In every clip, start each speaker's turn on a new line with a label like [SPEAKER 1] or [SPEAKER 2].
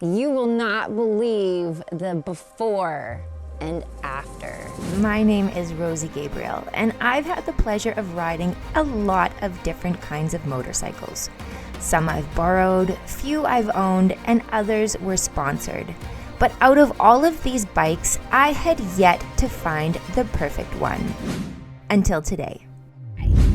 [SPEAKER 1] You will not believe the before and after.
[SPEAKER 2] My name is Rosie Gabrielle, and I've had the pleasure of riding a lot of different kinds of motorcycles. Some I've borrowed, few I've owned, and others were sponsored. But out of all of these bikes, I had yet to find the perfect one. Until today.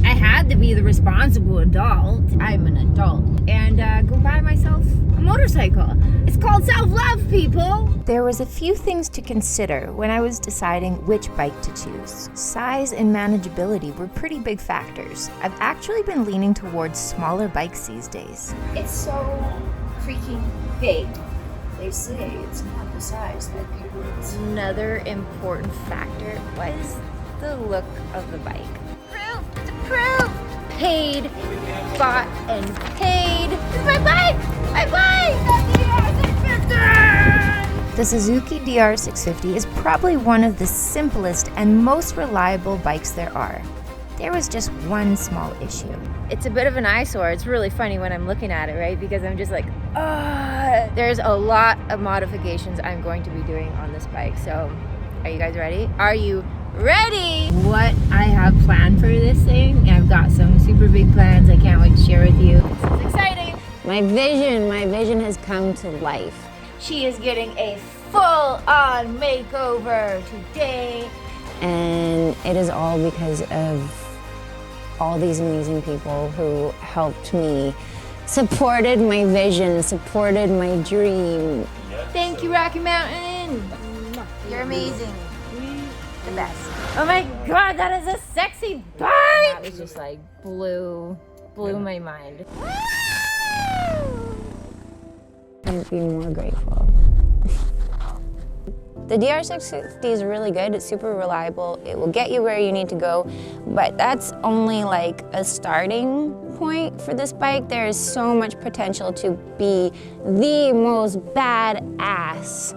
[SPEAKER 2] I had to be the responsible adult. I'm an adult. And go buy myself a motorcycle. It's called self-love, people. There was a few things to consider when I was deciding which bike to choose. Size and manageability were pretty big factors. I've actually been leaning towards smaller bikes these days.
[SPEAKER 3] It's so freaking big. They say it's not the size that counts.
[SPEAKER 2] Another important factor was the look of the bike. Approved! Paid, bought, and paid. This is my bike! My bike! The DR650! The Suzuki DR650 is probably one of the simplest and most reliable bikes there are. There was just one small issue. It's a bit of an eyesore. It's really funny when I'm looking at it, right? Because I'm just like, there's a lot of modifications I'm going to be doing on this bike. So, are you guys ready? Are you ready? What I have planned for this thing, I've got some super big plans I can't wait to share with you. This is exciting.
[SPEAKER 1] My vision has come to life.
[SPEAKER 2] She is getting a full-on makeover today.
[SPEAKER 1] And it is all because of all these amazing people who helped me, supported my vision, supported my dream.
[SPEAKER 2] Thank you, Rocky Mountain. You're amazing. The best. Oh my God, that is a sexy bike! That was just like blew my mind.
[SPEAKER 1] I'd be more grateful. The DR650 is really good. It's super reliable. It will get you where you need to go, but that's only like a starting point for this bike. There is so much potential to be the most badass,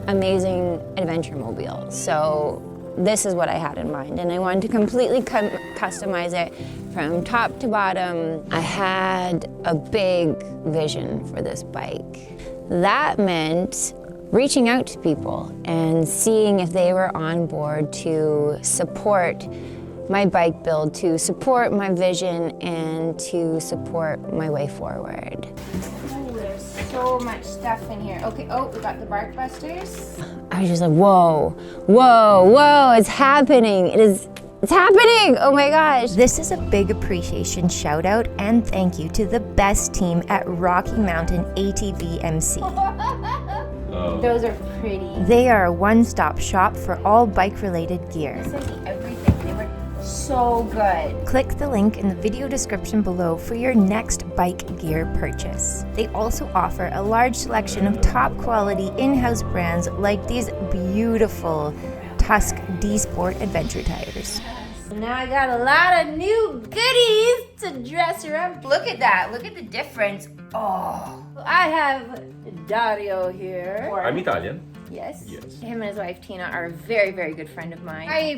[SPEAKER 1] amazing adventure mobile. So this is what I had in mind, and I wanted to completely customize it from top to bottom. I had a big vision for this bike. That meant reaching out to people and seeing if they were on board to support my bike build, to support my vision, and to support my way forward.
[SPEAKER 2] There's so much stuff in here. Okay, oh, we got the bark busters.
[SPEAKER 1] I was just like, whoa, whoa, whoa, it's happening. It's happening, oh my gosh.
[SPEAKER 2] This is a big appreciation shout out and thank you to the best team at Rocky Mountain ATVMC. Those are pretty. They are a one-stop shop for all bike-related gear. Everything. They were so good. Click the link in the video description below for your next bike gear purchase. They also offer a large selection of top-quality in-house brands like these beautiful Tusk D-Sport adventure tires. Now I got a lot of new goodies to dress around. Look at that. Look at the difference. Oh. I have Dario here.
[SPEAKER 4] I'm Italian.
[SPEAKER 2] Yes.
[SPEAKER 4] Yes.
[SPEAKER 2] Him and his wife Tina are a very, very good friend of mine. I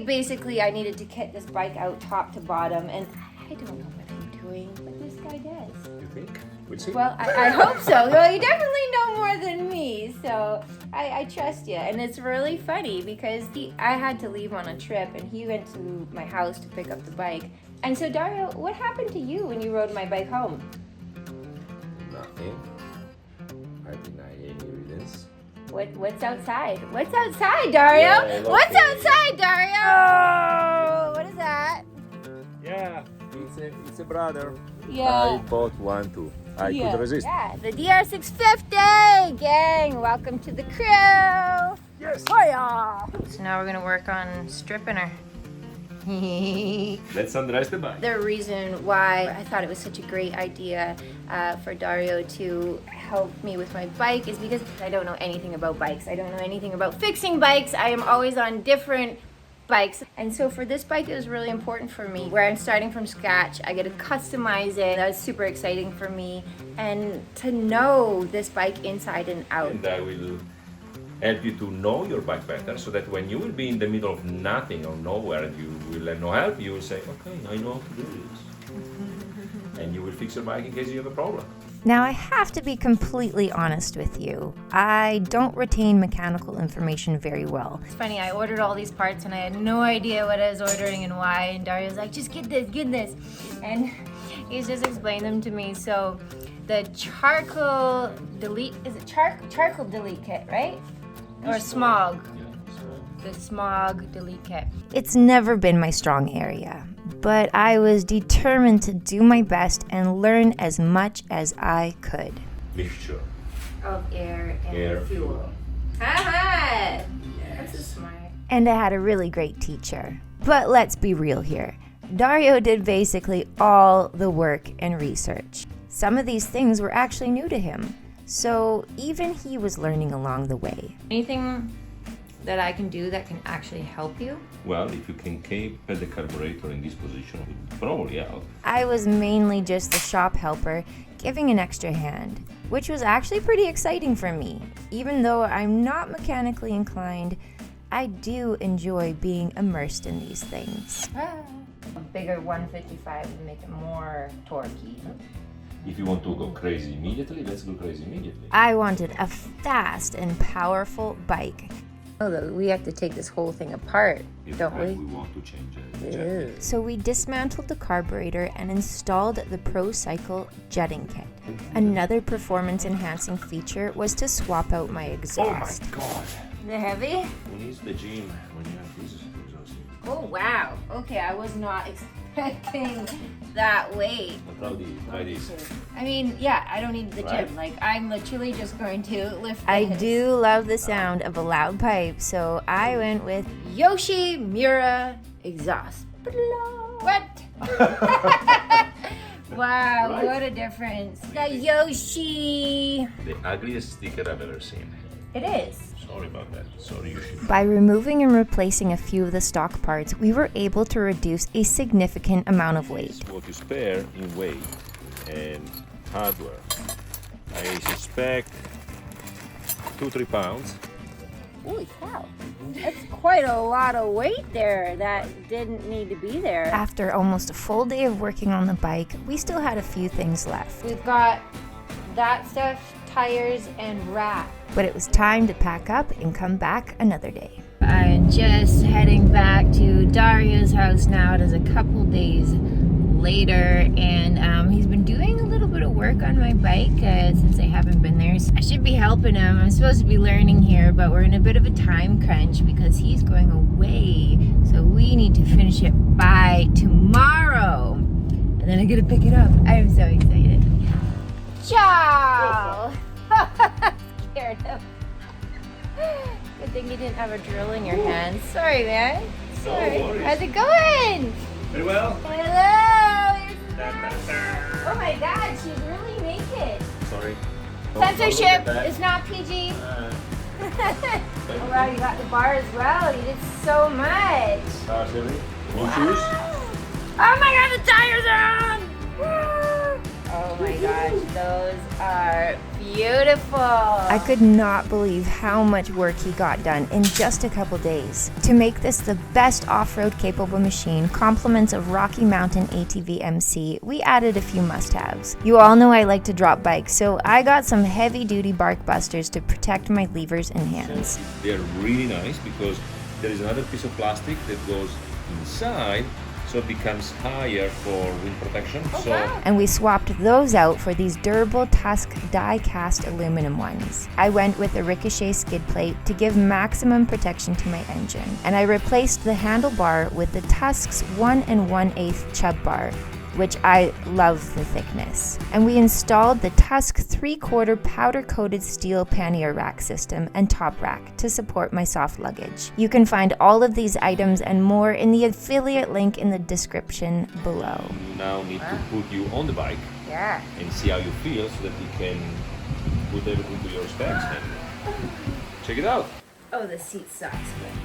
[SPEAKER 2] needed to kit this bike out top to bottom, and I don't know what I'm doing, but this guy does.
[SPEAKER 4] You think? We'll see.
[SPEAKER 2] Well, I hope so. Well, you definitely know more than me, so I trust you. And it's really funny because I had to leave on a trip, and he went to my house to pick up the bike. And so, Dario, what happened to you when you rode my bike home?
[SPEAKER 4] Nothing. I deny any evidence.
[SPEAKER 2] What's outside? What's outside, Dario?
[SPEAKER 4] Yeah,
[SPEAKER 2] What's outside, Dario? Oh, what is that?
[SPEAKER 4] Yeah, it's a brother.
[SPEAKER 2] Yeah.
[SPEAKER 4] I bought one too. I couldn't resist.
[SPEAKER 2] Yeah, the DR650! Gang, welcome to the crew!
[SPEAKER 4] Yes!
[SPEAKER 2] Hiya! So now we're gonna work on stripping her.
[SPEAKER 4] Let's undress the bike.
[SPEAKER 2] The reason why I thought it was such a great idea for Dario to help me with my bike is because I don't know anything about bikes. I don't know anything about fixing bikes. I am always on different bikes. And so for this bike, it was really important for me where I'm starting from scratch. I get to customize it. That was super exciting for me. And to know this bike inside and out.
[SPEAKER 4] And I will help you to know your bike better so that when you will be in the middle of nothing or nowhere and you will have no help, you will say, okay, I know how to do this. And you will fix your bike in case you have a problem.
[SPEAKER 2] Now, I have to be completely honest with you. I don't retain mechanical information very well.
[SPEAKER 5] It's funny, I ordered all these parts and I had no idea what I was ordering and why, and Daria's like, just get this. And he's just explained them to me. So the charcoal delete, is it charcoal delete kit, right? Or smog. The smog delete kit.
[SPEAKER 2] It's never been my strong area, but I was determined to do my best and learn as much as I could.
[SPEAKER 4] Mixture.
[SPEAKER 5] Of air and
[SPEAKER 4] Air,
[SPEAKER 5] fuel. Haha! That's so smart.
[SPEAKER 2] And I had a really great teacher. But let's be real here. Dario did basically all the work and research. Some of these things were actually new to him, so even he was learning along the way.
[SPEAKER 5] Anything that I can do that can actually help you?
[SPEAKER 4] Well, if you can keep the carburetor in this position, it would probably help.
[SPEAKER 2] I was mainly just the shop helper, giving an extra hand, which was actually pretty exciting for me. Even though I'm not mechanically inclined, I do enjoy being immersed in these things.
[SPEAKER 5] A bigger 155 would make it more torquey.
[SPEAKER 4] If you want to go crazy immediately, let's go crazy immediately.
[SPEAKER 2] I wanted a fast and powerful bike.
[SPEAKER 1] Oh, we have to take this whole thing apart, don't we?
[SPEAKER 4] We want to change it.
[SPEAKER 2] So we dismantled the carburetor and installed the Pro Cycle jetting kit. Another performance-enhancing feature was to swap out my exhaust.
[SPEAKER 4] Oh my god!
[SPEAKER 5] They're heavy?
[SPEAKER 4] Who needs the gym when you have this exhaust?
[SPEAKER 5] Oh wow. Okay, I was not expecting that weight.
[SPEAKER 4] Try this.
[SPEAKER 5] I mean, yeah, I don't need the
[SPEAKER 4] Right.
[SPEAKER 5] gym. Like, I'm literally just going to lift
[SPEAKER 2] I
[SPEAKER 5] this.
[SPEAKER 2] do love the sound of a loud pipe, so I went with
[SPEAKER 5] Yoshi Mura exhaust. What? Wow,
[SPEAKER 4] Right.
[SPEAKER 5] what a difference. The Yoshi.
[SPEAKER 4] The ugliest sticker I've ever seen.
[SPEAKER 5] It is.
[SPEAKER 4] Sorry about that. Sorry, you should.
[SPEAKER 2] By removing and replacing a few of the stock parts, we were able to reduce a significant amount of weight.
[SPEAKER 4] What you spare in weight and hardware. I suspect 2-3 pounds.
[SPEAKER 5] Holy cow. That's quite a lot of weight there that didn't need to be there.
[SPEAKER 2] After almost a full day of working on the bike, we still had a few things left.
[SPEAKER 5] We've got that stuff, tires, and wrap.
[SPEAKER 2] But it was time to pack up and come back another day.
[SPEAKER 5] I'm just heading back to Daria's house now. It is a couple days later, and he's been doing a little bit of work on my bike since I haven't been there. So I should be helping him. I'm supposed to be learning here, but we're in a bit of a time crunch because he's going away. So we need to finish it by tomorrow. And then I get to pick it up. I'm so excited. Ciao! Scared him. Good thing you didn't have a drill in your hand. Sorry, man. Sorry.
[SPEAKER 4] worries.
[SPEAKER 5] How's it going?
[SPEAKER 4] Very well.
[SPEAKER 5] Hello. Oh my God, she's really naked.
[SPEAKER 4] Sorry.
[SPEAKER 5] Censorship is not PG. Oh wow, you got the bar as well. You did so much.
[SPEAKER 4] New shoes?
[SPEAKER 5] Oh my God, the tires are on. Oh my gosh, those are beautiful.
[SPEAKER 2] I could not believe how much work he got done in just a couple days. To make this the best off-road capable machine, compliments of Rocky Mountain ATVMC, we added a few must-haves. You all know I like to drop bikes, so I got some heavy-duty bark busters to protect my levers and hands.
[SPEAKER 4] They're really nice because there is another piece of plastic that goes inside, so it becomes higher for wind protection.
[SPEAKER 2] And we swapped those out for these durable Tusk die-cast aluminum ones. I went with a Ricochet skid plate to give maximum protection to my engine, and I replaced the handlebar with the Tusk's 1 1/8 chub bar, which I love the thickness. And we installed the Tusk 3/4 powder-coated steel pannier rack system and top rack to support my soft luggage. You can find all of these items and more in the affiliate link in the description below.
[SPEAKER 4] You now need to put you on the bike
[SPEAKER 5] Yeah.
[SPEAKER 4] and see how you feel so that you can put everything to your specs and check it out.
[SPEAKER 5] Oh, the seat sucks.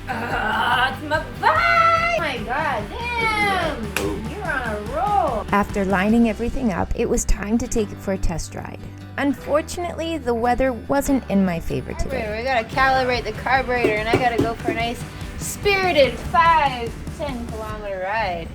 [SPEAKER 5] Ah, it's my bike! Oh my God, damn! You're on a roll.
[SPEAKER 2] After lining everything up, it was time to take it for a test ride. Unfortunately, the weather wasn't in my favor today.
[SPEAKER 5] We gotta calibrate the carburetor, and I gotta go for a nice spirited 5-10 kilometer ride.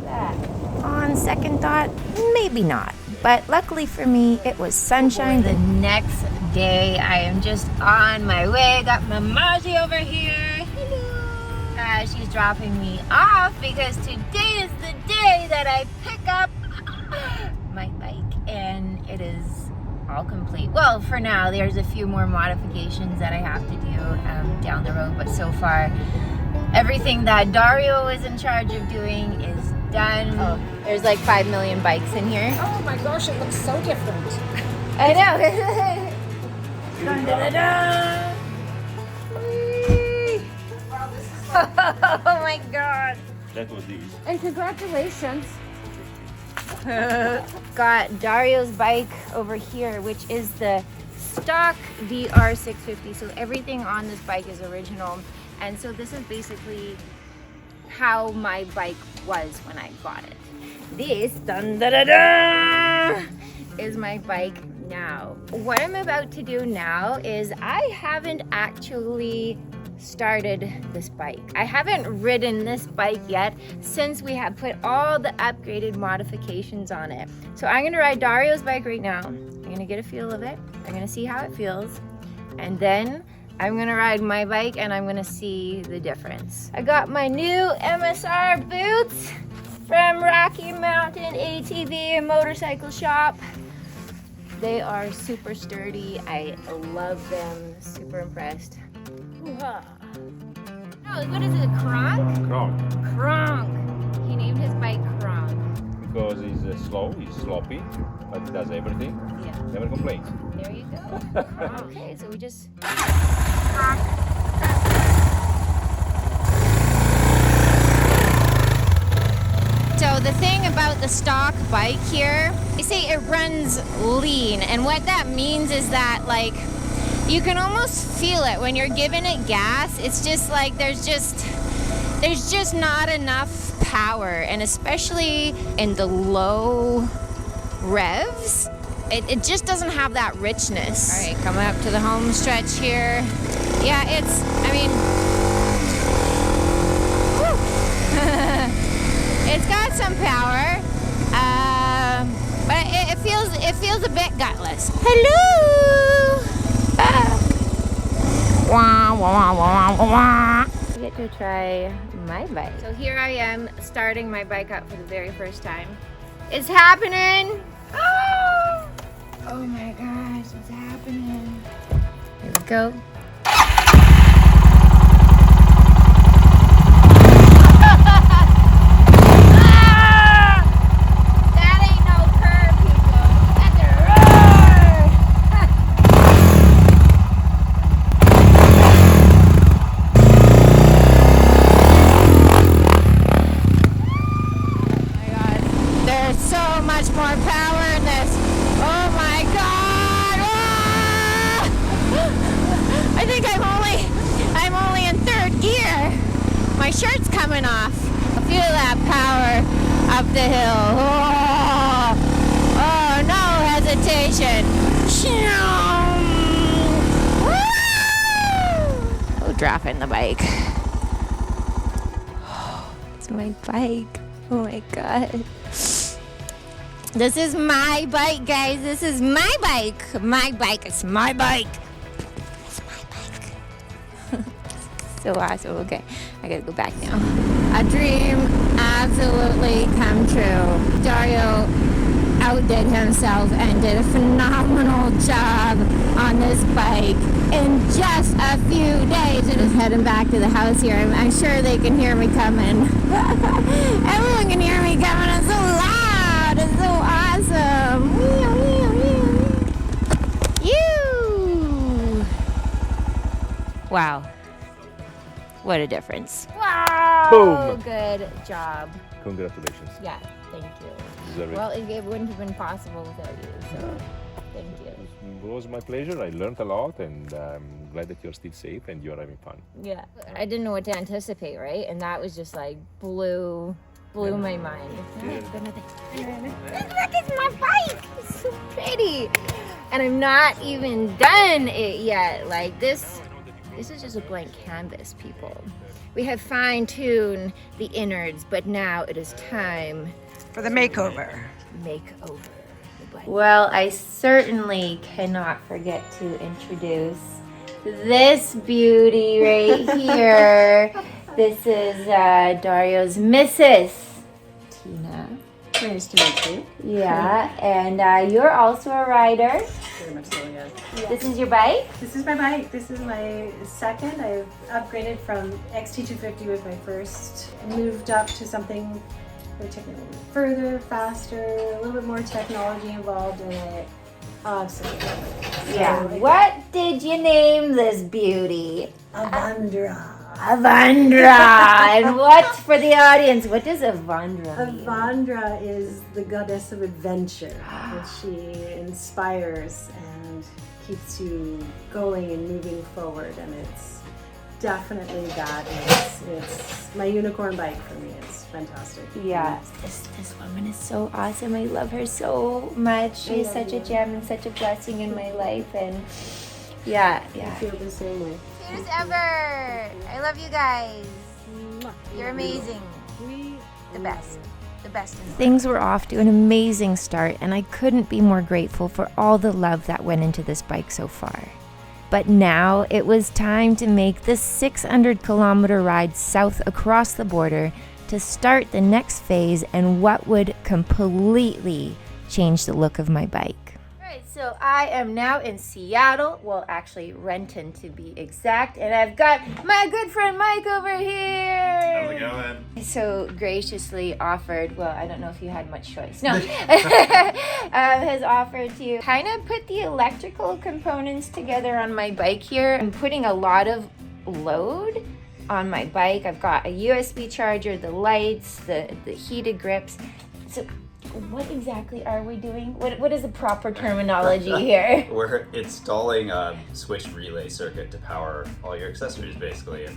[SPEAKER 5] That.
[SPEAKER 2] On second thought, maybe not.
[SPEAKER 5] But luckily for me, it was sunshine the next day. I am just on my way. Got my Margie over here. Hello. She's dropping me off because today is the day that I pick up my bike, and it is all complete. Well, for now, there's a few more modifications that I have to do down the road, but so far, everything that Dario is in charge of doing is done. Oh, there's like 5 million bikes in here.
[SPEAKER 3] Oh my gosh, it looks so different.
[SPEAKER 5] I know. Dun, dun, dun, dun. Oh my god.
[SPEAKER 4] That was these.
[SPEAKER 3] And congratulations.
[SPEAKER 5] Got Darios Bike over here, which is the stock DR650. So everything on this bike is original. And so this is basically how my bike was when I got it. This dun, da, da, da, is my bike now. What I'm about to do now is I haven't actually started this bike. I haven't ridden this bike yet since we have put all the upgraded modifications on it. So I'm gonna ride Dario's bike right now. I'm gonna get a feel of it. I'm gonna see how it feels. And then I'm gonna ride my bike and I'm gonna see the difference. I got my new MSR boots from Rocky Mountain ATV and Motorcycle Shop. They are super sturdy. I love them. Super impressed. Oh, what is it? Kronk?
[SPEAKER 4] Kronk.
[SPEAKER 5] Kronk. He named his bike Kronk.
[SPEAKER 4] Because he's slow, he's sloppy, but he does everything.
[SPEAKER 5] Yeah.
[SPEAKER 4] Never complains.
[SPEAKER 5] There you go. Okay, so we just. So the thing about the stock bike here, they say it runs lean, and what that means is that like you can almost feel it when you're giving it gas. It's just like there's just not enough power, and especially in the low revs, it just doesn't have that richness. All right, coming up to the home stretch here. Yeah, it's, I mean, it's got some power, but it feels a bit gutless. Hello. I get to try my bike. So here I am starting my bike up for the very first time. It's happening. Oh my gosh, it's happening. Here we go. My shirt's coming off. Feel that power up the hill. Oh, no hesitation. Oh, dropping the bike. It's my bike. Oh my god. This is my bike, guys. This is my bike. My bike. It's my bike. So awesome. Okay, I gotta go back now. A dream absolutely come true. Dario outdid himself and did a phenomenal job on this bike in just a few days. And just heading back to the house here. I'm sure they can hear me coming. Everyone can hear me coming. It's so loud. It's so awesome. You. Wow. What a difference. Wow!
[SPEAKER 4] Boom.
[SPEAKER 5] Good job.
[SPEAKER 4] Congratulations.
[SPEAKER 5] Yeah, thank you.
[SPEAKER 4] Deserve it.
[SPEAKER 5] Well, it wouldn't have been possible without you, so thank you.
[SPEAKER 4] It was my pleasure. I learned a lot, and I'm glad that you're still safe and you're having fun.
[SPEAKER 5] Yeah. I didn't know what to anticipate, right? And that was just like blew my mind.
[SPEAKER 4] Yeah.
[SPEAKER 5] Look, it's my bike! It's so pretty! And I'm not even done it yet. Like this is just a blank canvas, people. We have fine-tuned the innards, but now it is time
[SPEAKER 3] For the makeover.
[SPEAKER 5] to make over the bike. Well, I certainly cannot forget to introduce this beauty right here. This is Dario's Mrs. Tina.
[SPEAKER 6] Nice to meet you.
[SPEAKER 5] Yeah, and you're also a rider.
[SPEAKER 6] Very much so, yes.
[SPEAKER 5] This is your bike?
[SPEAKER 6] This is my bike. This is my second. I've upgraded from XT250 was my first. Moved up to something particularly further, faster, a little bit more technology involved in it. Absolutely.
[SPEAKER 5] Yeah. What did you name this beauty?
[SPEAKER 6] Avandra.
[SPEAKER 5] Avandra. And what's for the audience? What does Avandra mean?
[SPEAKER 6] Avandra is the goddess of adventure, which she inspires and keeps you going and moving forward. And it's definitely that. It's my unicorn bike for me. It's fantastic.
[SPEAKER 5] Yeah, this woman is so awesome. I love her so much. She is such a gem and such a blessing in my life. And yeah.
[SPEAKER 6] I feel the same way.
[SPEAKER 2] Cheers ever! I love you guys. You're amazing. The best. The best in the world.
[SPEAKER 5] Things were off to an amazing start, and I couldn't be more grateful for all the love that went into this bike so far. But now it was time to make the 600-kilometer ride south across the border to start the next phase and what would completely change the look of my bike. Alright, so I am now in Seattle, well actually Renton to be exact, and I've got my good friend Mike over here.
[SPEAKER 7] How's it going?
[SPEAKER 5] So graciously offered, well, I don't know if you had much choice, no, has offered to kind of put the electrical components together on my bike here. I'm putting a lot of load on my bike. I've got a USB charger, the lights, the heated grips. So what exactly are we doing? What is the proper terminology here?
[SPEAKER 7] We're installing a switched relay circuit to power all your accessories basically and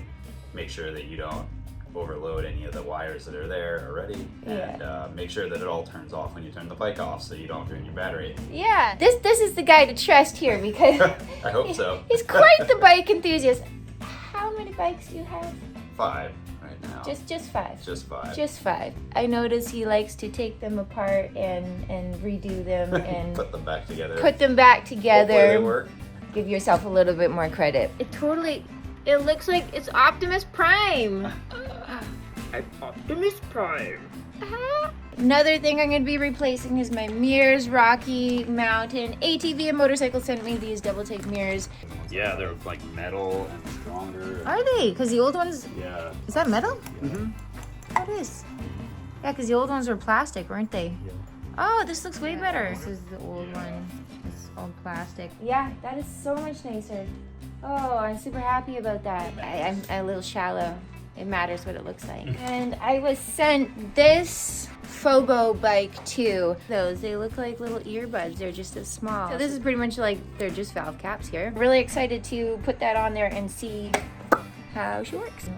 [SPEAKER 7] make sure that you don't overload any of the wires that are there already, and make sure that it all turns off when you turn the bike off so you don't drain your battery.
[SPEAKER 5] Yeah, this is the guy to trust here because
[SPEAKER 7] I hope so.
[SPEAKER 5] He's quite the bike enthusiast. How many bikes do you have?
[SPEAKER 7] 5 right now.
[SPEAKER 5] Just 5.
[SPEAKER 7] Just 5.
[SPEAKER 5] Just 5. I notice he likes to take them apart and redo them and
[SPEAKER 7] Put them back together.
[SPEAKER 5] Hopefully
[SPEAKER 7] they work.
[SPEAKER 5] Give yourself a little bit more credit. It looks like it's Optimus Prime.
[SPEAKER 7] I'm Optimus Prime.
[SPEAKER 5] Another thing I'm going to be replacing is my mirrors. Rocky Mountain ATV and Motorcycle sent me these double take mirrors.
[SPEAKER 7] Yeah, they're like metal and stronger.
[SPEAKER 5] Are they? Because the old ones,
[SPEAKER 7] Yeah.
[SPEAKER 5] is that metal?
[SPEAKER 7] Mm-hmm.
[SPEAKER 5] Oh, it is. Yeah, because the old ones were plastic, weren't they?
[SPEAKER 7] Yeah.
[SPEAKER 5] Oh, this looks way better. This is the old one. It's all plastic. Yeah, that is so much nicer. Oh, I'm super happy about that. I'm a little shallow. It matters what it looks like. And I was sent this Fobo bike too. They look like little earbuds. They're just as small. So this is pretty much like, they're just valve caps here. Really excited to put that on there and see how she works.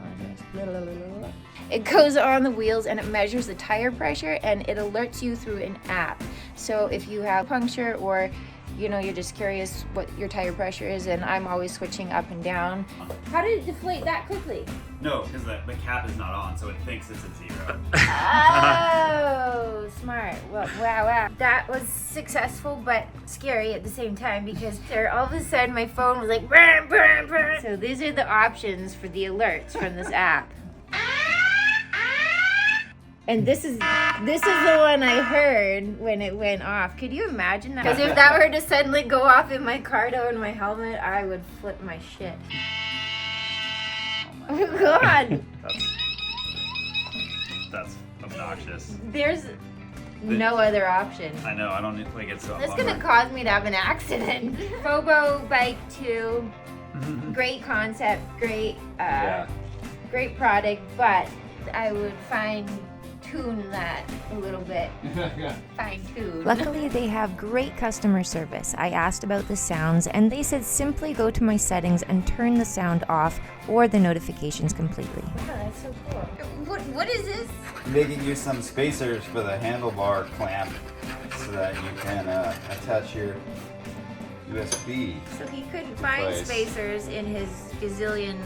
[SPEAKER 5] It goes on the wheels and it measures the tire pressure and it alerts you through an app. So if you have puncture or you're just curious what your tire pressure is, and I'm always switching up and down. How did it deflate that quickly?
[SPEAKER 7] No, because the cap is not on, so it thinks it's at 0.
[SPEAKER 5] Oh, smart. Well, wow. That was successful, but scary at the same time because all of a sudden my phone was like, burn, burn, burn. So these are the options for the alerts from this app. And this is the one I heard when it went off. Could you imagine that? Because if that were to suddenly go off in my cardo and my helmet, I would flip my shit. Oh God!
[SPEAKER 7] That's obnoxious.
[SPEAKER 5] There's no other option.
[SPEAKER 7] I know. I don't need to get so.
[SPEAKER 5] That's gonna cause me to have an accident. Fobo Bike 2, great concept, great product, but I would tune that a little bit. Fine tune. Luckily, they have great customer service. I asked about the sounds, and they said simply go to my settings and turn the sound off or the notifications completely. Oh, that's so cool. What is this?
[SPEAKER 8] Making you some spacers for the handlebar clamp so that you can attach your USB.
[SPEAKER 5] So he couldn't find
[SPEAKER 8] device.
[SPEAKER 5] spacers in his gazillion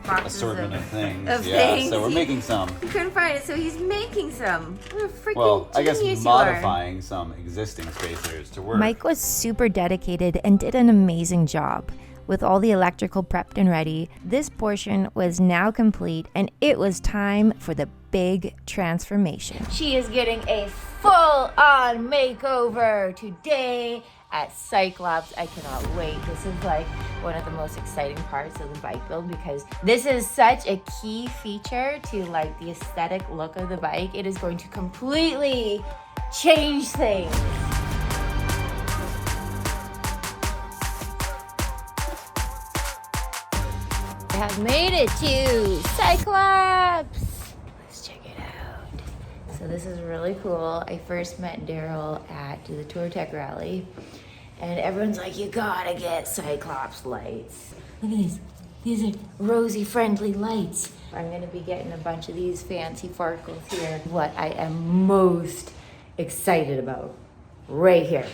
[SPEAKER 2] boxes
[SPEAKER 8] assortment of things.
[SPEAKER 2] of
[SPEAKER 8] Yeah,
[SPEAKER 2] things.
[SPEAKER 8] so we're making some.
[SPEAKER 2] He couldn't find it, so he's making some. What a freaking
[SPEAKER 8] Well, I guess
[SPEAKER 2] genius you are.
[SPEAKER 8] modifying some existing spacers to work.
[SPEAKER 5] Mike was super dedicated and did an amazing job. With all the electrical prepped and ready, this portion was now complete and it was time for the big transformation. She is getting a full-on makeover today at Cyclops. I cannot wait. This is like one of the most exciting parts of the bike build because this is such a key feature to like the aesthetic look of the bike. It is going to completely change things. I have made it to Cyclops. Let's check it out. So this is really cool. I first met Daryl at the Tour Tech Rally, and everyone's like, you gotta get Cyclops lights. Look at these. These are Rosie friendly lights. I'm gonna be getting a bunch of these fancy farkles here. What I am most excited about. Right here.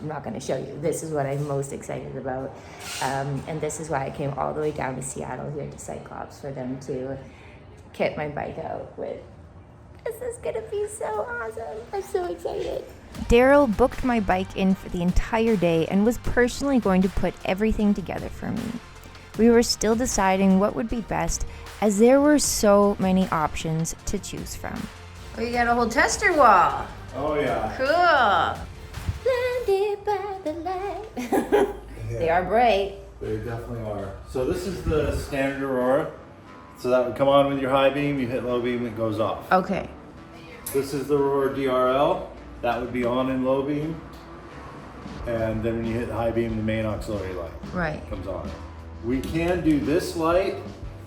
[SPEAKER 5] I'm not going to show you. This is what I'm most excited about. And this is why I came all the way down to Seattle here to Cyclops for them to kit my bike out with. This is going to be so awesome. I'm so excited. Daryl booked my bike in for the entire day and was personally going to put everything together for me. We were still deciding what would be best as there were so many options to choose from.
[SPEAKER 2] Oh, you got a whole tester wall.
[SPEAKER 9] Oh yeah.
[SPEAKER 2] Cool. Blinded by the light. They are bright.
[SPEAKER 9] They definitely are. So this is the standard Aurora. So that would come on with your high beam, you hit low beam, it goes off.
[SPEAKER 2] Okay.
[SPEAKER 9] This is the Aurora DRL. That would be on in low beam. And then when you hit high beam, the main auxiliary light comes on. We can do this light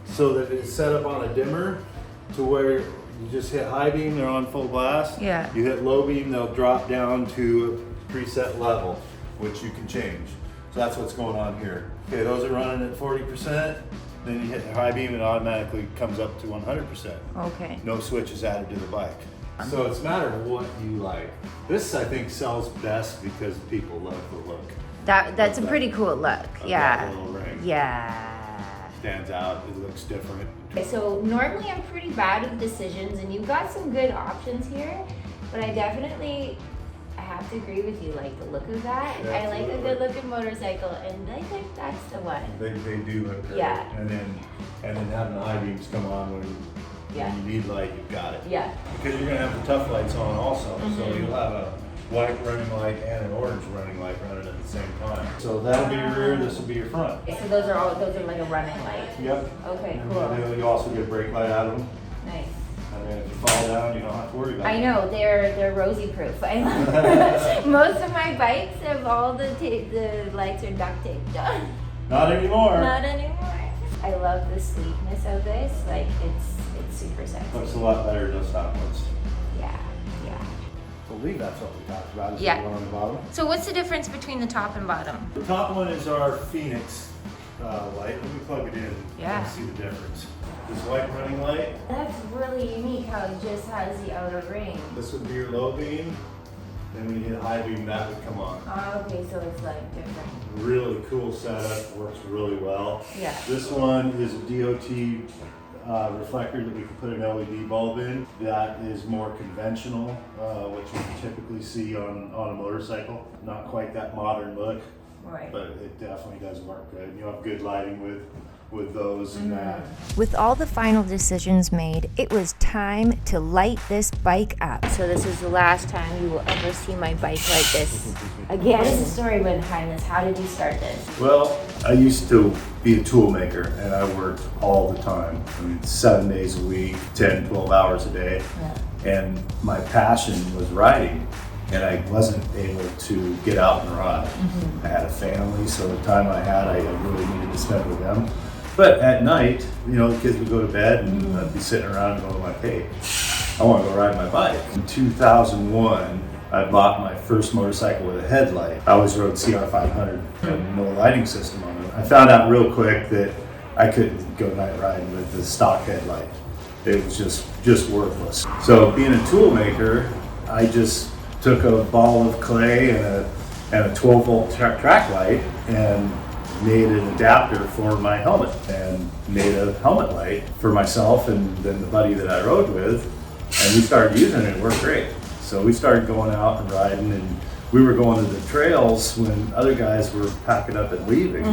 [SPEAKER 9] so that it's set up on a dimmer to where you just hit high beam, they're on full blast.
[SPEAKER 2] Yeah.
[SPEAKER 9] You hit low beam, they'll drop down to a preset level, which you can change. So that's what's going on here. Okay, those are running at 40%. Then you hit high beam, it automatically comes up to 100%.
[SPEAKER 2] Okay.
[SPEAKER 9] No switch is added to the bike. So it's a matter of what you like. This, I think, sells best because people love the look.
[SPEAKER 2] That's a pretty cool look.
[SPEAKER 9] Of
[SPEAKER 2] Yeah.
[SPEAKER 9] that little ring.
[SPEAKER 2] Yeah.
[SPEAKER 9] Stands out, it looks different.
[SPEAKER 2] Okay, so normally I'm pretty bad with decisions, and you've got some good options here, but I have to agree with you, like the look of that.
[SPEAKER 9] Yeah,
[SPEAKER 2] I like a
[SPEAKER 9] absolutely.
[SPEAKER 2] good looking motorcycle, and I think that's the one.
[SPEAKER 9] They do look great.
[SPEAKER 2] Yeah.
[SPEAKER 9] And then having the high beams come on when you need light, you've got it.
[SPEAKER 2] Yeah.
[SPEAKER 9] Because you're gonna have the tough lights on also. So
[SPEAKER 2] Mhm.
[SPEAKER 9] you'll have a white running light and an orange running light running at the same time. So that'll be your rear, this will be your front.
[SPEAKER 2] Okay, so those are like a running light.
[SPEAKER 9] Yep.
[SPEAKER 2] Okay,
[SPEAKER 9] And
[SPEAKER 2] cool.
[SPEAKER 9] then you also get brake light out of them.
[SPEAKER 2] Nice.
[SPEAKER 9] And then if you fall down, you don't have to worry about it.
[SPEAKER 2] I know, they're Rosie proof. I love most of my bikes have all the lights are duct taped on.
[SPEAKER 9] Not anymore.
[SPEAKER 2] Not anymore. I love the sleekness of this. Like it's super sexy.
[SPEAKER 9] Looks a lot better than those top ones.
[SPEAKER 2] Yeah.
[SPEAKER 9] I believe that's what we talked about. Is
[SPEAKER 2] Yeah.
[SPEAKER 9] the one on the bottom.
[SPEAKER 2] So what's the difference between the top and bottom?
[SPEAKER 9] The top one is our Phoenix light. Let me plug it in.
[SPEAKER 2] Yeah.
[SPEAKER 9] And see the difference. This white running light,
[SPEAKER 2] That's really unique how it just has the outer ring.
[SPEAKER 9] this would be your low beam. Then when you hit high beam, that would come on.
[SPEAKER 2] Oh, okay, so it's like different.
[SPEAKER 9] Really cool setup, works really well.
[SPEAKER 2] Yeah.
[SPEAKER 9] This one is a DOT reflector that we can put an LED bulb in. That is more conventional, what you typically see on a motorcycle. Not quite that modern look,
[SPEAKER 2] Right.
[SPEAKER 9] but it definitely does work good. You have good lighting with those and that.
[SPEAKER 5] With all the final decisions made, it was time to light this bike up.
[SPEAKER 2] So this is the last time you will ever see my bike like this again. What is the story behind this? How did you start this?
[SPEAKER 9] Well, I used to be a tool maker and I worked all the time. I mean, 7 days a week, 10, 12 hours a day.
[SPEAKER 2] Yeah.
[SPEAKER 9] And my passion was riding. And I wasn't able to get out and ride. I had a family, so the time I had, I really needed to spend with them. But at night, you know, the kids would go to bed and I'd be sitting around and going like, hey, I want to go ride my bike. In 2001, I bought my first motorcycle with a headlight. I always rode CR500 and no lighting system on it. I found out real quick that I couldn't go night riding with the stock headlight. It was just worthless. So being a tool maker, I just took a ball of clay and a 12 volt track light and made an adapter for my helmet and made a helmet light for myself and then the buddy that I rode with, and we started using it. It worked great. So we started going out and riding, and we were going to the trails when other guys were packing up and leaving,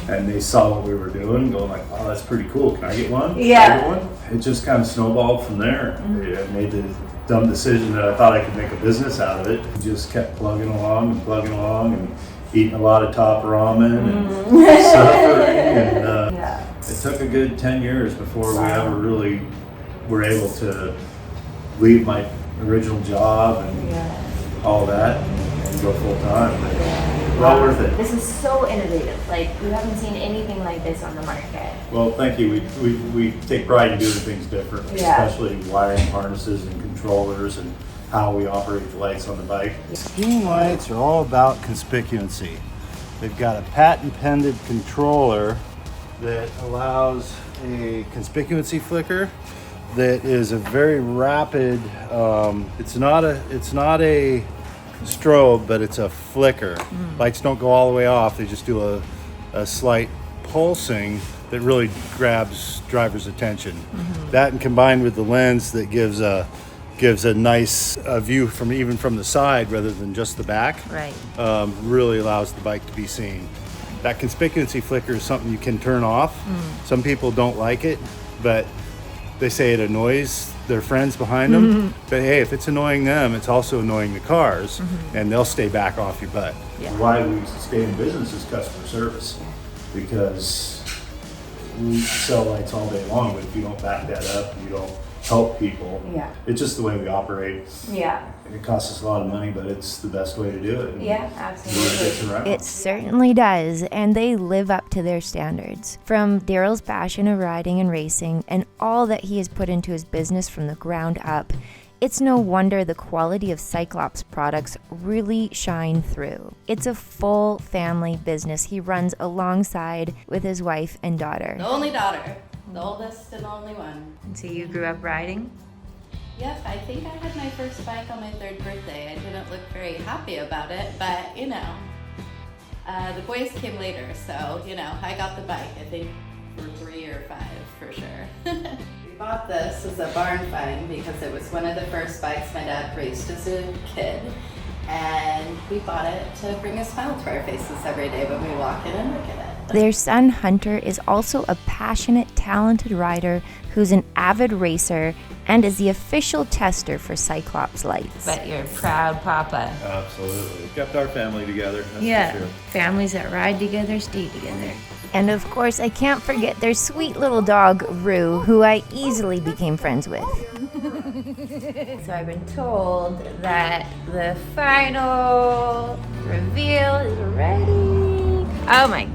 [SPEAKER 9] and they saw what we were doing, going like, "Oh, that's pretty cool. Can I get one?
[SPEAKER 6] Yeah.
[SPEAKER 9] Can I get one?" It just kind of snowballed from there. I made the dumb decision that I thought I could make a business out of it. Just kept plugging along and eating a lot of top ramen and suffering. And it took a good 10 years before we ever really were able to leave my original job and all that and go full time. Well worth it.
[SPEAKER 5] This is so innovative. Like, we haven't seen anything like this on the market.
[SPEAKER 9] Well, thank you. We take pride in doing things different, especially wiring harnesses and controllers and how we operate the lights on the bike.
[SPEAKER 10] Skiing lights are all about conspicuency. They've got a patent-pended controller that allows a conspicuency flicker that is a very rapid. It's not a strobe, but it's a flicker. Lights don't go all the way off. They just do a slight pulsing that really grabs driver's attention. That, and combined with the lens that gives a nice view from the side rather than just the back,
[SPEAKER 5] Right.
[SPEAKER 10] really allows the bike to be seen. That conspicuency flicker is something you can turn off. Some people don't like it, but they say it annoys their friends behind them. But hey, if it's annoying them, it's also annoying the cars, and they'll stay back off your butt.
[SPEAKER 9] Why we stay in business is customer service, because we sell lights all day long, but if you don't back that up, you don't help people. It's just the way we operate. It costs us a lot of money, but it's the best way to do it.
[SPEAKER 5] Absolutely.
[SPEAKER 1] It certainly does, and they live up to their standards. From Daryl's passion of riding and racing and all that he has put into his business from the ground up, it's no wonder the quality of Cyclops products really shine through. It's a full family business he runs alongside with his wife and daughter.
[SPEAKER 11] The only daughter, the oldest and only one.
[SPEAKER 5] And so you grew up riding?
[SPEAKER 11] Yep, I think I had my first bike on my 3rd birthday. I didn't look very happy about it, but you know, the boys came later, so you know, I got the bike, I think for 3 or 5 for sure. We bought this as a barn find because it was one of the first bikes my dad raced as a kid, and we bought it to bring a smile to our faces every day when we walk in and look at it.
[SPEAKER 1] Their son Hunter is also a passionate, talented rider who's an avid racer and is the official tester for Cyclops lights.
[SPEAKER 5] But you're a proud papa.
[SPEAKER 9] Absolutely. Kept our family together, that's for sure.
[SPEAKER 5] Families that ride together stay together.
[SPEAKER 1] And of course, I can't forget their sweet little dog, Rue, who I easily became friends with.
[SPEAKER 5] So I've been told that the final reveal is ready. Oh my God.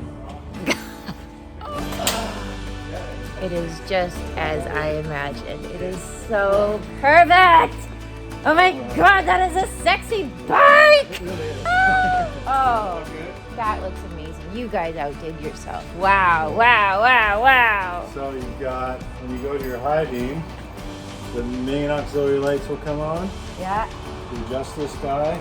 [SPEAKER 5] It is just as I imagined. It is so perfect. Oh my God, that is a sexy bike. Oh, that looks amazing. You guys outdid yourself. Wow, wow, wow, wow.
[SPEAKER 10] So you've got, when you go to your high beam, the main auxiliary lights will come on.
[SPEAKER 5] Yeah.
[SPEAKER 10] You adjust this guy.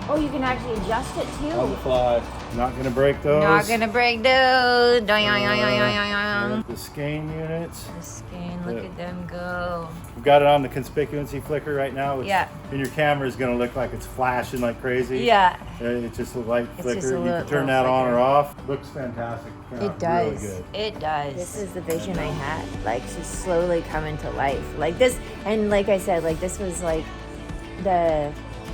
[SPEAKER 5] Oh, you can actually adjust it too?
[SPEAKER 10] On the fly. Not gonna break those.
[SPEAKER 5] Not gonna break those.
[SPEAKER 10] The skein units.
[SPEAKER 5] The skein, look at them go.
[SPEAKER 10] We've got it on the conspicuency flicker right now. Which
[SPEAKER 5] Yeah.
[SPEAKER 10] in your camera is gonna look like it's flashing like crazy.
[SPEAKER 5] Yeah.
[SPEAKER 10] It's just a light
[SPEAKER 5] It's
[SPEAKER 10] flicker.
[SPEAKER 5] just a
[SPEAKER 10] You
[SPEAKER 5] little
[SPEAKER 10] can turn that on
[SPEAKER 5] flicker.
[SPEAKER 10] or off. Looks fantastic.
[SPEAKER 5] It
[SPEAKER 10] Really
[SPEAKER 5] does.
[SPEAKER 10] good.
[SPEAKER 5] It does. This is the vision I had, like to slowly come into life. Like this, and like I said, like this was like the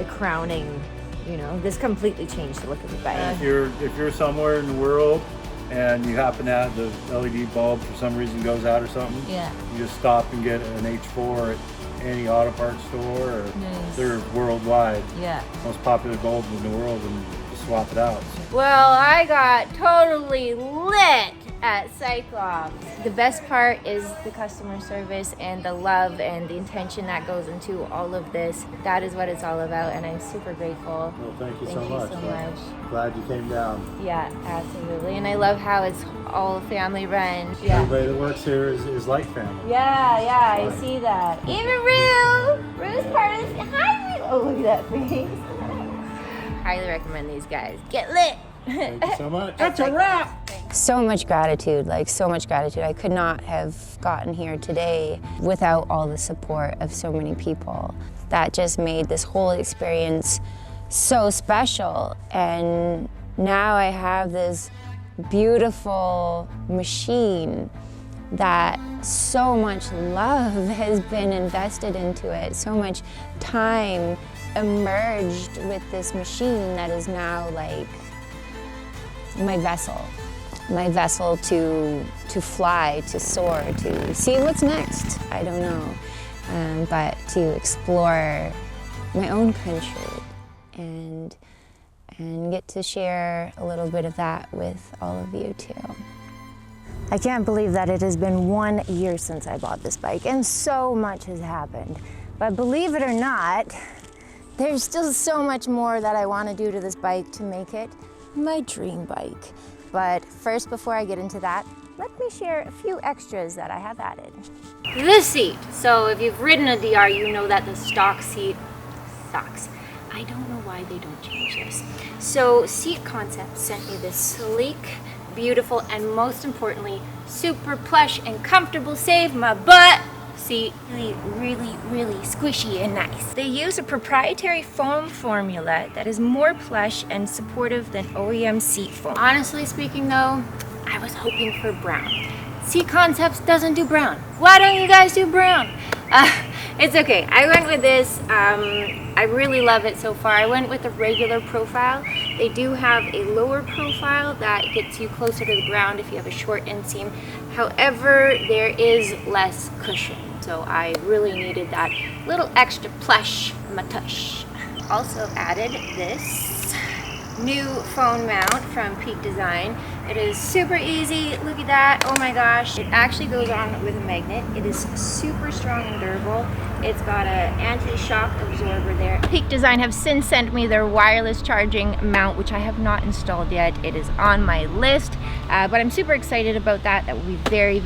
[SPEAKER 5] crowning, you know, this completely changed the look of the bike.
[SPEAKER 10] If you're somewhere in the world and you happen to have the LED bulb for some reason goes out or something,
[SPEAKER 5] Yeah.
[SPEAKER 10] you just stop and get an H4 at any auto parts store, or
[SPEAKER 5] Nice.
[SPEAKER 10] they're worldwide.
[SPEAKER 5] Yeah.
[SPEAKER 10] Most popular bulb in the world, and just swap it out.
[SPEAKER 5] Well, I got totally lit at Cyclops. The best part is the customer service and the love and the intention that goes into all of this. That is what it's all about, and I'm super grateful.
[SPEAKER 10] Well, thank you so
[SPEAKER 5] Thank you
[SPEAKER 10] much.
[SPEAKER 5] so much.
[SPEAKER 10] Glad you came down.
[SPEAKER 5] Yeah, absolutely. And I love how it's all family run. Yeah.
[SPEAKER 10] Everybody that works here is like family.
[SPEAKER 5] Yeah, I see that. Even Rue! Rue's part of this. Hi, Rue! Oh, look at that face. Highly recommend these guys. Get lit!
[SPEAKER 10] Thank you so much.
[SPEAKER 6] That's a wrap.
[SPEAKER 1] So much gratitude, like so much gratitude. I could not have gotten here today without all the support of so many people. That just made this whole experience so special. And now I have this beautiful machine that so much love has been invested into it, so much time emerged with this machine that is now like my vessel to fly, to soar, to see what's next. I don't know, but to explore my own country and get to share a little bit of that with all of you too.
[SPEAKER 5] I can't believe that it has been 1 year since I bought this bike, and so much has happened. But believe it or not, there's still so much more that I want to do to this bike to make it my dream bike. But first, before I get into that, let me share a few extras that I have added. This seat. So if you've ridden a DR, you know that the stock seat sucks. I don't know why they don't change this. So Seat Concept sent me this sleek, beautiful, and most importantly, super plush and comfortable, save my butt seat. Really squishy and nice. They use a proprietary foam formula that is more plush and supportive than OEM seat foam. Honestly speaking though, I was hoping for brown. Seat Concepts doesn't do brown. Why don't you guys do brown? It's okay. I went with this. I really love it so far. I went with a regular profile. They do have a lower profile that gets you closer to the ground if you have a short inseam. However, there is less cushion. So I really needed that little extra plush tush. Also added this new phone mount from Peak Design. It is super easy. Look at that. Oh my gosh. It actually goes on with a magnet. It is super strong and durable. It's got an anti-shock absorber there. Peak Design have since sent me their wireless charging mount, which I have not installed yet. It is on my list, but I'm super excited about that. That will be very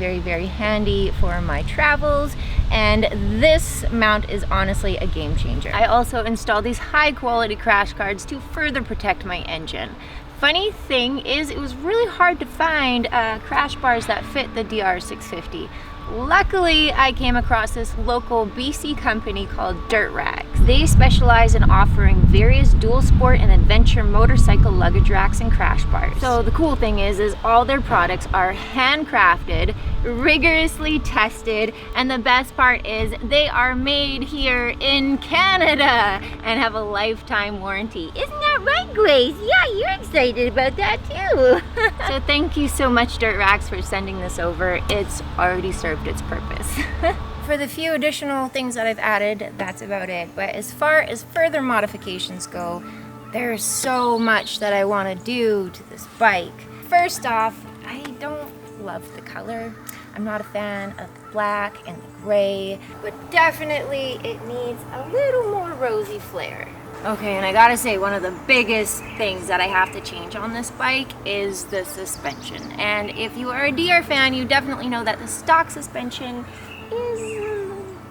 [SPEAKER 5] handy for my travels. And this mount is honestly a game changer. I also installed these high quality crash guards to further protect my engine. Funny thing is, it was really hard to find crash bars that fit the DR650. Luckily, I came across this local BC company called Dirt Racks. They specialize in offering various dual sport and adventure motorcycle luggage racks and crash bars. So the cool thing is all their products are handcrafted, rigorously tested, and the best part is they are made here in Canada and have a lifetime warranty. Isn't that right, Grace? Yeah, you're excited about that too. So thank you so much, Dirt Racks, for sending this over. It's already served its purpose. For the few additional things that I've added, that's about it. But as far as further modifications go, there's so much that I want to do to this bike. First off, I don't love the color. I'm not a fan of the black and the gray, but definitely it needs a little more Rosie flair. Okay, and I gotta say, one of the biggest things that I have to change on this bike is the suspension. And if you are a DR fan, you definitely know that the stock suspension is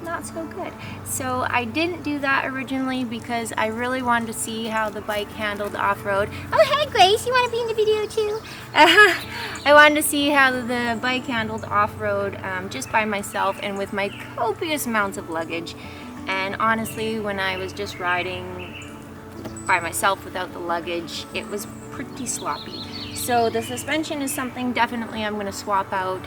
[SPEAKER 5] not so good. So I didn't do that originally because I really wanted to see how the bike handled off-road. Oh, hey Grace, you want to be in the video too? I wanted to see how the bike handled off-road just by myself and with my copious amounts of luggage. And honestly, when I was just riding by myself without the luggage, it was pretty sloppy. So the suspension is something definitely I'm going to swap out.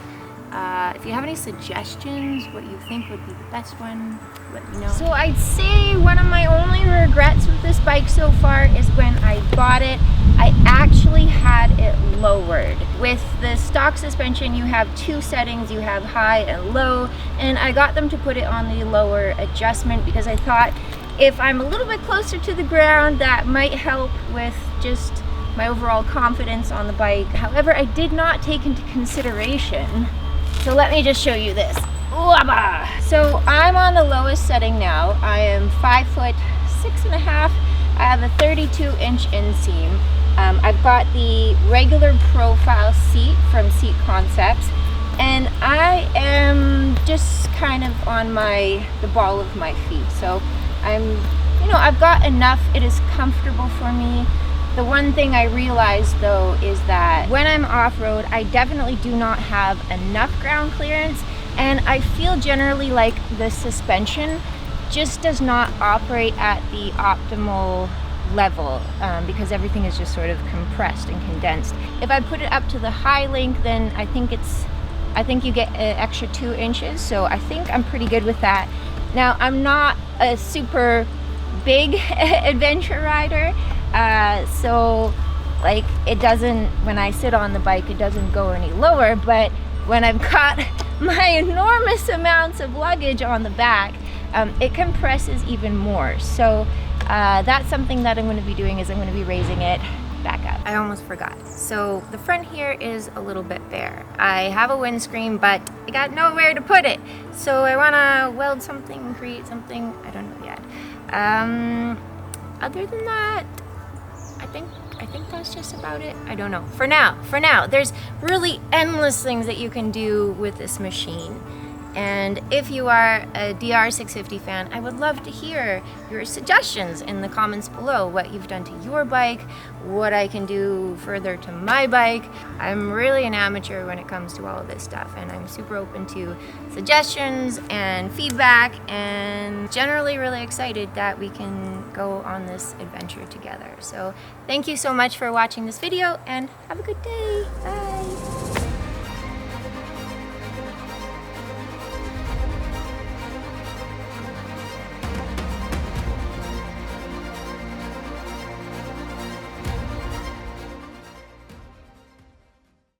[SPEAKER 5] If you have any suggestions, what you think would be the best one, let me know. So I'd say one of my only regrets with this bike so far is when I bought it, I actually had it lowered. With the stock suspension, you have two settings, you have high and low, and I got them to put it on the lower adjustment because I thought if I'm a little bit closer to the ground, that might help with just my overall confidence on the bike. However, I did not take into consideration. So let me just show you this. So I'm on the lowest setting now. I am 5'6.5". I have a 32-inch inseam. I've got the regular profile seat from Seat Concepts, and I am just kind of on the ball of my feet. So I've got enough. It is comfortable for me. The one thing I realized though is that when I'm off-road, I definitely do not have enough ground clearance, and I feel generally like the suspension just does not operate at the optimal level because everything is just sort of compressed and condensed. If I put it up to the high link, then I think you get an extra 2 inches, so I think I'm pretty good with that. Now, I'm not a super big adventure rider, so like it doesn't, when I sit on the bike, it doesn't go any lower, but when I've got my enormous amounts of luggage on the back, it compresses even more. So that's something that I'm going to be doing, is I'm going to be raising it back up. I almost forgot. So the front here is a little bit bare. I have a windscreen, but I got nowhere to put it. So I want to weld something, create something. I don't know yet. Other than that, I think that's just about it. I don't know. For now, there's really endless things that you can do with this machine. And if you are a DR650 fan, I would love to hear your suggestions in the comments below, what you've done to your bike, what I can do further to my bike. I'm really an amateur when it comes to all of this stuff, and I'm super open to suggestions and feedback, and generally really excited that we can go on this adventure together. So thank you so much for watching this video, and have a good day. Bye.